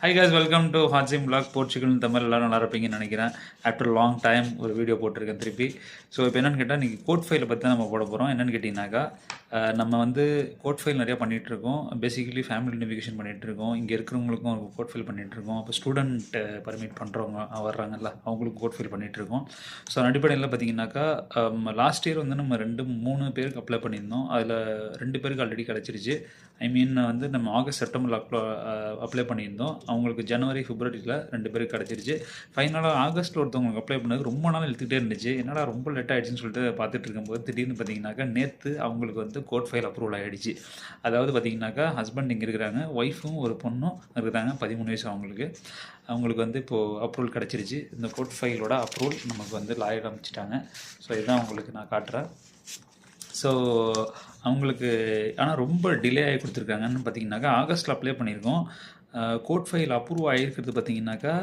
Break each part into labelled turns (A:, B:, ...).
A: High guys, welcome to ஹாட்ஸிம் vlog. Portugal Tamil எல்லோரும் நல்லா இருப்பீங்கன்னு நினைக்கிறேன். ஆஃப்டர் லாங் டைம் ஒரு வீடியோ போட்டிருக்கேன் திருப்பி. ஸோ இப்போ என்னென்னு கேட்டால் இன்றைக்கி கோட் ஃபைலை பற்றி தான் நம்ம போட போகிறோம். என்னென்னு கேட்டிங்கனாக்கா நம்ம வந்து கோட் ஃபைல் நிறையா பண்ணிகிட்ருக்கோம். பேசிக்கலி ஃபேமிலி நேவிகேஷன் பண்ணிகிட்ருக்கோம். இங்கே இருக்கிறவங்களுக்கும் கோட் ஃபைல் பண்ணிகிட்ருக்கோம். அப்போ ஸ்டூடெண்ட் பர்மிட் பண்ணுறவங்க வர்றாங்கல்ல, அவங்களுக்கும் கோட் ஃபைல் பண்ணிகிட்ருக்கோம். ஸோ அடிப்படையில் பார்த்தீங்கன்னாக்கா லாஸ்ட் இயர் வந்து நம்ம 2-3 பேருக்கு அப்ளை பண்ணியிருந்தோம். அதில் 2 பேருக்கு ஆல்ரெடி கிடச்சிருச்சு. வந்து நம்ம ஆகஸ்ட் செப்டம்பரில் அப்ளை பண்ணியிருந்தோம். அவங்களுக்கு ஜனவரி பிப்ரவரியில் 2 பேருக்கு கிடச்சிருச்சு. ஃபைனலாக ஆகஸ்ட்டில் ஒருத்தவங்களுக்கு அப்ளை பண்ணது ரொம்ப நாள் இழுத்துக்கிட்டே இருந்துச்சு. என்னடா ரொம்ப லேட் ஆகிடுச்சின்னு சொல்லிட்டு பார்த்துட்டு இருக்கும்போது திடீர்னு பார்த்தீங்கன்னாக்கா நேற்று அவங்களுக்கு வந்து கோட் ஃபைல் அப்ரூவல் ஆகிடுச்சு. அதாவது பார்த்தீங்கன்னாக்கா ஹஸ்பண்ட் இங்கே இருக்கிறாங்க, ஒய்ஃபும் ஒரு பொண்ணும் இருக்கிறாங்க. 13 வயசு அவங்களுக்கு வந்து இப்போது அப்ரூவல் கிடச்சிருச்சு. இந்த கோட் ஃபைலோட அப்ரூவல் நமக்கு வந்து லாயர் அமைச்சிட்டாங்க. ஸோ இதுதான் உங்களுக்கு நான் காட்டுறேன். ஸோ அவங்களுக்கு ஆனால் ரொம்ப டிலே ஆகி கொடுத்துருக்காங்கன்னு பார்த்தீங்கன்னாக்கா ஆகஸ்ட்டில் அப்ளை பண்ணியிருக்கோம். கோட் ஃபைல் அப்ரூவ் ஆகிருக்கிறது பார்த்தீங்கன்னாக்கா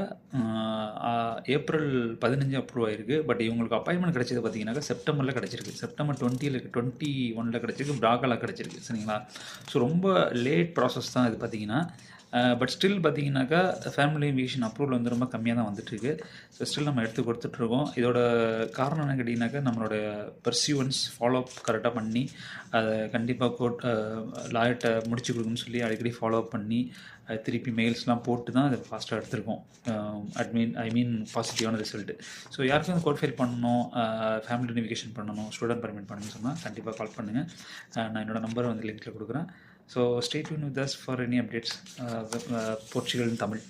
A: ஏப்ரல் 15 அப்ரூவ் ஆகிருக்கு. பட் இவங்களுக்கு அப்பாயின்மெண்ட் கிடைச்சது பார்த்தீங்கன்னாக்கா செப்டம்பரில் கிடச்சிருக்கு. செப்டம்பர் 21 கிடச்சிருக்கு. பிராகாவில் கிடச்சிருக்கு. சரிங்களா? ஸோ ரொம்ப லேட் ப்ராசஸ் தான் இது பார்த்தீங்கன்னா. பட் ஸ்டில் பார்த்தீங்கன்னாக்கா ஃபேமிலி நேவிகேஷன் அப்ரூவல் வந்து ரொம்ப கம்மியாக தான் வந்துட்டுருக்கு. ஸோ ஸ்டில் நம்ம எடுத்து கொடுத்துட்ருக்கோம். இதோட காரணம் என்ன கேட்டிங்கனாக்கா நம்மளோட பர்சியூவன்ஸ் ஃபாலோ அப் கரெக்டாக பண்ணி அதை கண்டிப்பாக லாயர்கிட்ட முடிச்சு கொடுக்குன்னு சொல்லி அடிக்கடி ஃபாலோ அப் பண்ணி திருப்பி மெயில்ஸ்லாம் போட்டு தான் அதை ஃபாஸ்ட்டாக எடுத்திருக்கோம். பாசிட்டிவான ரிசல்ட்டு. ஸோ யாருக்கும் கோட் ஃபைல் பண்ணணும், ஃபேமிலி நேவிகேஷன் பண்ணணும், ஸ்டூடெண்ட் பர்மிட் பண்ணணும்னு சொன்னால் கண்டிப்பாக கால் பண்ணுங்கள். நான் என்னோடய நம்பரை வந்து லிங்க்கில் கொடுக்குறேன். So stay tuned with us for any updates. Portugal in Tamil.